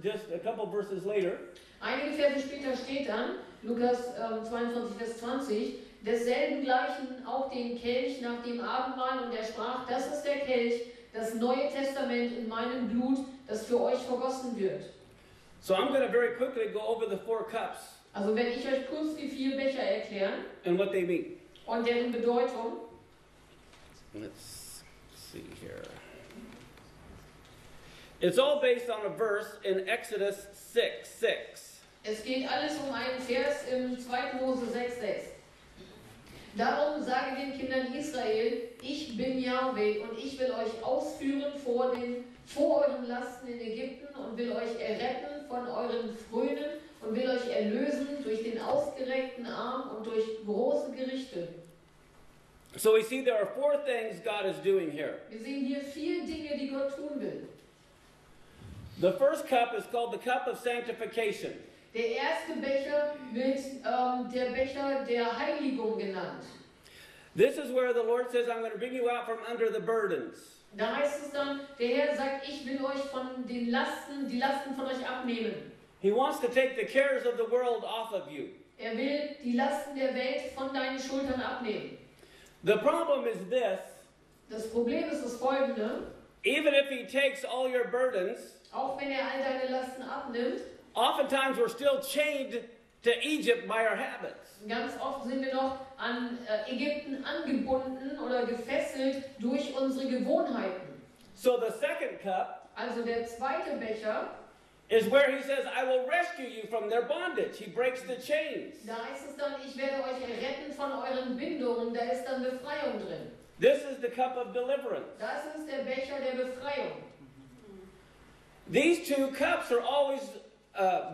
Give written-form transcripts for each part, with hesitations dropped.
just a couple verses later, Einige Verse später steht dann, Lukas 22, Vers 20, desselben gleichen auch den Kelch nach dem Abendmahl und er sprach, das ist der Kelch, das Neue Testament in meinem Blut, das für euch vergossen wird. so I'm going to very quickly go over the 4 cups Also werde ich euch kurz die 4 Becher erklären and what they mean. und deren Bedeutung. Let's see here. It's all based on a verse in Exodus 6:6. Es geht alles um einen Vers im 2. Mose 6,6. Darum sage den Kindern Israel, ich bin Jahwe und ich will euch ausführen vor euren Lasten in Ägypten und will euch erretten von euren Frönen und will euch erlösen durch den ausgereckten Arm und durch große Gerichte. So we see there are 4 things God is doing here. Wir sehen hier 4 Dinge, die Gott tun will. The first cup is called the cup of sanctification. Der erste Becher wird der Becher der Heiligung genannt. This is where the Lord says, I'm going to bring you out from under the burdens. Da heißt es dann, der Herr sagt, ich will euch von den Lasten, die Lasten von euch abnehmen. He wants to take the cares of the world off of you. Er will die Lasten der Welt von deinen Schultern abnehmen. The problem is this. Das Problem ist das folgende, Even if he takes all your burdens, auch wenn er all deine Lasten abnimmt, oftentimes we're still chained to Egypt by our habits. ganz oft sind wir noch an Ägypten angebunden oder gefesselt durch unsere Gewohnheiten. So the second cup Also der zweite Becher, is where he says, I will rescue you from their bondage. He breaks the chains. da heißt es dann, ich werde euch erretten von euren Bindungen, da ist dann Befreiung drin. This is the cup of deliverance. Das ist der Becher der Befreiung. These 2 cups are always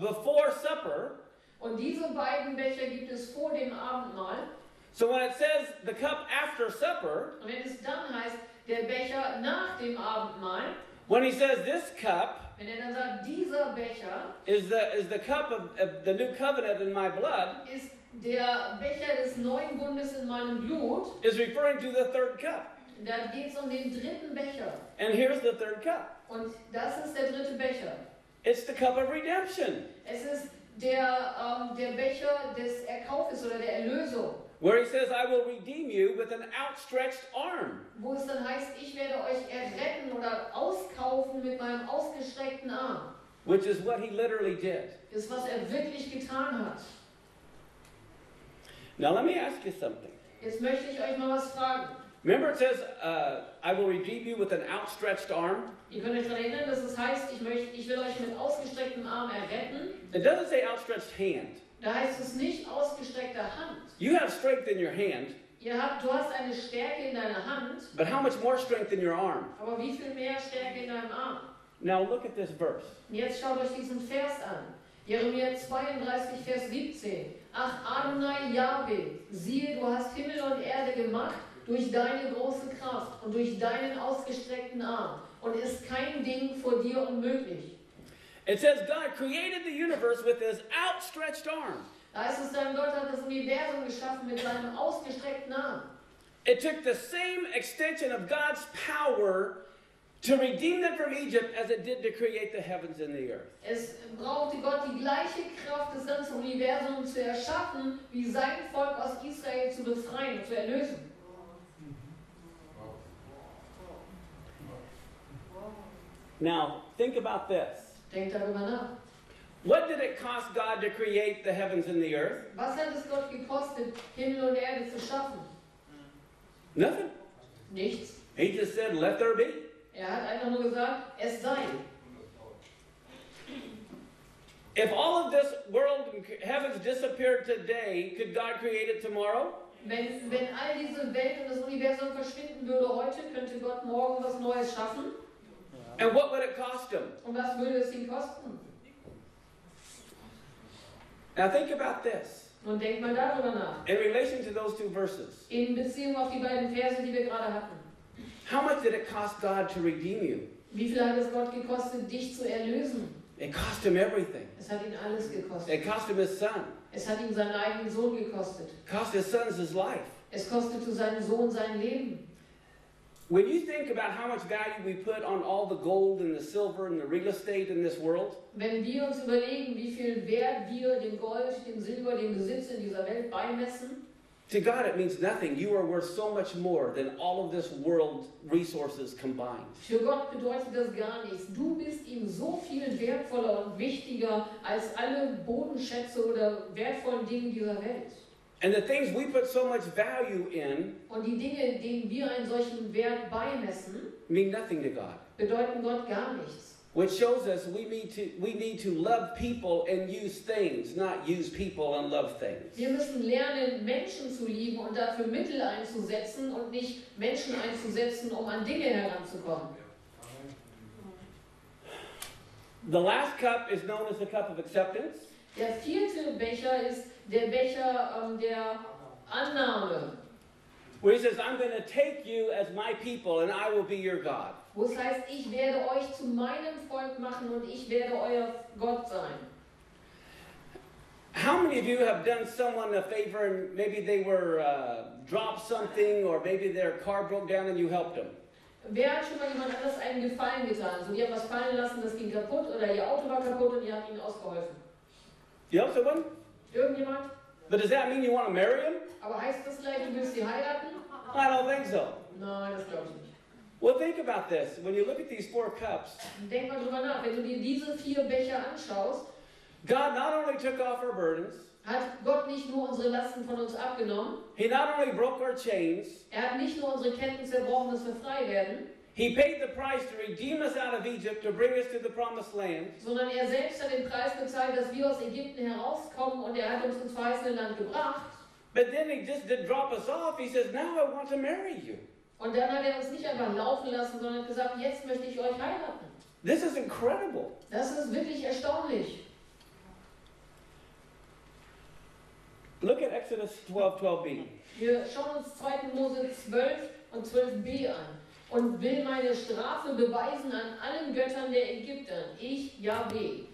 before supper. Und diese beiden Becher gibt es vor dem Abendmahl. So when it says the cup after supper, Und wenn es dann heißt, der Becher nach dem Abendmahl, when he says this cup wenn er dann sagt, dieser Becher is the cup of the new covenant in my blood, ist der Becher des neuen Bundes in meinem Blut, is referring to the third cup. da geht es um den dritten Becher. And here's the third cup. Und das ist der dritte Becher. It's the cup of redemption, Es ist der Becher des Erkaufes oder der Erlösung, where he says, I will redeem you with an outstretched arm. wo es dann heißt, ich werde euch erretten oder auskaufen mit meinem ausgestreckten Arm. Which is what he literally did. Das ist, was er wirklich getan hat. Now let me ask you something. Jetzt möchte ich euch mal was fragen. Remember it says, I will redeem you with an outstretched arm? Ihr könnt euch daran erinnern, dass es heißt, ich will euch mit ausgestrecktem Arm erretten. It doesn't say outstretched hand. Da heißt es nicht ausgestreckte Hand. You have strength in your hand, Du hast eine Stärke in deiner Hand, but how much more strength in your arm? aber wie viel mehr Stärke in deinem Arm? Now look at this verse. Und jetzt schaut euch diesen Vers an. Jeremia 32, Vers 17. Ach Adonai Jahwe, siehe, du hast Himmel und Erde gemacht durch deine große Kraft und durch deinen ausgestreckten Arm. Und ist kein Ding vor dir unmöglich. It says God created the universe with his outstretched arm. Da ist es dann, Gott hat das Universum geschaffen mit seinem ausgestreckten Arm. It took the same extension of God's power to redeem them from Egypt as it did to create the heavens and the earth. Es brauchte Gott die gleiche Kraft, das ganze Universum zu erschaffen, wie sein Volk aus Israel zu befreien, zu erlösen. Now, think about this. Denkt darüber nach. What did it cost God to create the heavens and the earth? Was hat es Gott gekostet, Himmel und Erde zu schaffen? Nothing. Nichts. He just said, let there be. Er hat einfach nur gesagt, es sei. If all of this world and heavens disappeared today, could God create it tomorrow? Wenn all diese Welt und das Universum verschwinden würde heute, könnte Gott morgen was Neues schaffen. And what would it cost him? Und was würde es ihm kosten? Now think about this. Und denkt mal darüber nach. In relation to those 2 verses. In Beziehung auf die beiden Verse, die wir gerade hatten. How much did it cost God to redeem you? Wie viel hat es Gott gekostet, dich zu erlösen? It cost him everything. Es hat ihn alles gekostet. It cost him his son. Es hat ihm seinen eigenen Sohn gekostet. It cost his sons his life. Es kostete seinen Sohn sein Leben. When you think about how much value we put on all the gold and the silver and the real estate in this world, Wenn wir uns überlegen, wie viel Wert wir dem Gold, dem Silber, dem Besitz in dieser Welt beimessen, to God it means nothing. You are worth so much more than all of this world's resources combined. für Gott bedeutet das gar nichts. Du bist ihm so viel wertvoller und wichtiger als alle Bodenschätze oder wertvollen Dinge dieser Welt. And the things we put so much value in Und die Dinge, denen wir einen solchen Wert beimessen, mean nothing to God. bedeuten Gott gar nichts. Which shows us we need to love people and use things, not use people and love things. Wir müssen lernen, Menschen zu lieben und dafür Mittel einzusetzen und nicht Menschen einzusetzen, um an Dinge heranzukommen. The last cup is known as the cup of acceptance. Der vierte Becher ist der Becher der Annahme, Where he says, I'm going to take you as my people and I will be your God. wo es heißt, ich werde euch zu meinem Volk machen und ich werde euer Gott sein. How many of you have done someone a favor and maybe they were dropped something or maybe their car broke down and you helped them? Wer hat schon mal jemand anders einen Gefallen getan? So, die haben was fallen lassen, das ging kaputt oder ihr Auto war kaputt und ihr habt ihnen ausgeholfen. You help someone? Irgendjemand? But does that mean you want to marry him? Aber heißt das gleich, du willst sie heiraten? I don't think so. Nein, das glaube ich nicht. Well, think about this. When you look at these 4 cups, Denk mal drüber nach, wenn du dir diese 4 Becher anschaust, God not only took off our burdens, hat Gott nicht nur unsere Lasten von uns abgenommen, He not only broke our chains, er hat nicht nur unsere Ketten zerbrochen, dass wir frei werden, He paid the price to redeem us out of Egypt to bring us to the promised land. sondern er selbst hat den Preis bezahlt, dass wir aus Ägypten herauskommen und er hat uns ins verheißene Land gebracht. But then He just didn't drop us off. He says, now I want to marry you. Und dann hat er uns nicht einfach laufen lassen, sondern hat gesagt, jetzt möchte ich euch heiraten. This is incredible. Das ist wirklich erstaunlich. Look at Exodus 12:12b. Wir schauen uns 2. Mose 12 und 12b an. Und will meine Strafe beweisen an allen Göttern der Ägypter. Ich, Jahwe.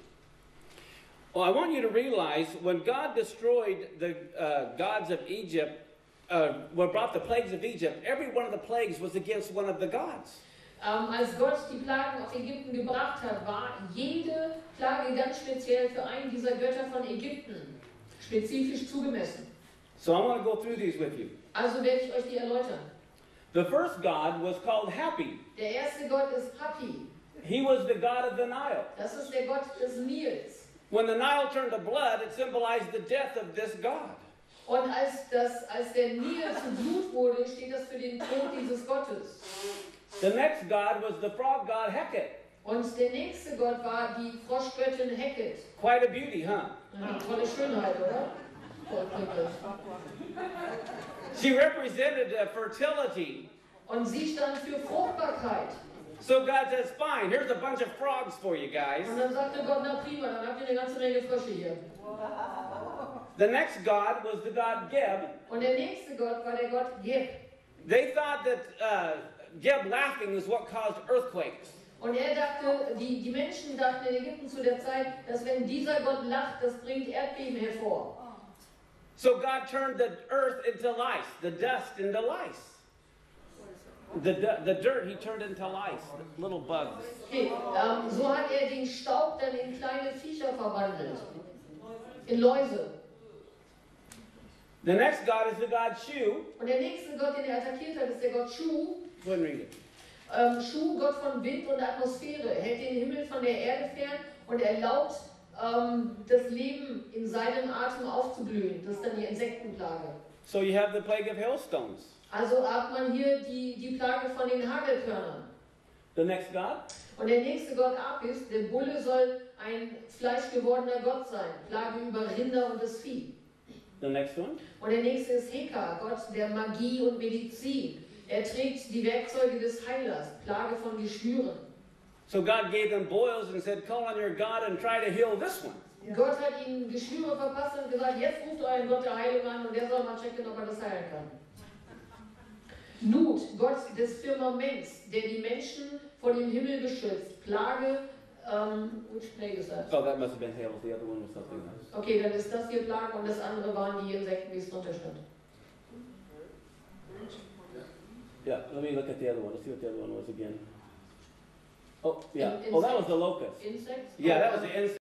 Well, I want you to realize when God destroyed the gods of Egypt, brought the plagues of Egypt, every one of the plagues was against one of the gods. Als Gott die Plagen auf Ägypten gebracht hat, war jede Plage ganz speziell für einen dieser Götter von Ägypten spezifisch zugemessen. So I want to go through these with you. Also werde ich euch die erläutern. The first god was called Happy. Der erste Gott ist Hapi. He was the god of the Nile. Das ist der Gott des Nils. When the Nile turned to blood, it symbolized the death of this god. Und als der Nil zu Blut wurde, steht das für den Tod dieses Gottes. The next god was the frog god Hecate. Und der nächste Gott war die Froschgöttin Heket. Quite a beauty, huh? Eine tolle Schönheit, oder? She represented fertility. Und sie stand für Fruchtbarkeit. So God says, fine, here's a bunch of frogs for you guys. Und dann sagte Gott, na prima, dann habt ihr eine ganze Menge Frösche hier. The next god was the god Geb. Und der nächste Gott war der Gott Geb. They thought that Geb laughing is what caused earthquakes. Und er dachte, die Menschen dachten in Ägypten zu der Zeit, dass wenn dieser Gott lacht, das bringt Erdbeben hervor. So God turned the earth into lice, the dust into lice. The dirt he turned into lice, little bugs. Okay, so hat er den Staub dann in kleine Viecher verwandelt. In Läuse. The next god is the god Shu. Und der nächste Gott, den er attackiert hat, ist der Gott Shu. Go ahead and read it. Shu, Gott von Wind und Atmosphäre, hält den Himmel von der Erde fern und erlaubt das Leben in seinem Atem aufzublühen. Das ist dann die Insektenplage. So you have the plague of hailstones. Also hat man hier die Plage von den Hagelkörnern. The next god? Und der nächste Gott Apis, der Bulle, soll ein fleischgewordener Gott sein. Plage über Rinder und das Vieh. The next one? Und der nächste ist Heka, Gott der Magie und Medizin. Er trägt die Werkzeuge des Heilers, Plage von Geschwüren. So God gave them boils and said, call on your God and try to heal this one. Gott hat ihnen Geschwüre verpasst und gesagt, jetzt ruft euren Gott der Heilung an und der soll mal checken, ob er das heilen kann. Nut, Gott des Firmaments, der die Menschen vor dem Himmel beschützt. Plage, which plague is that? Oh, that must have been hail. The other one was something else. Okay, dann ist das hier Plage und das andere waren die Insekten, wie es drunter stand. Yeah, let me look at the other one. Let's see what the other one was again. Oh, yeah. Insects. Oh, that was the locust. Insects? Yeah, that was the insect.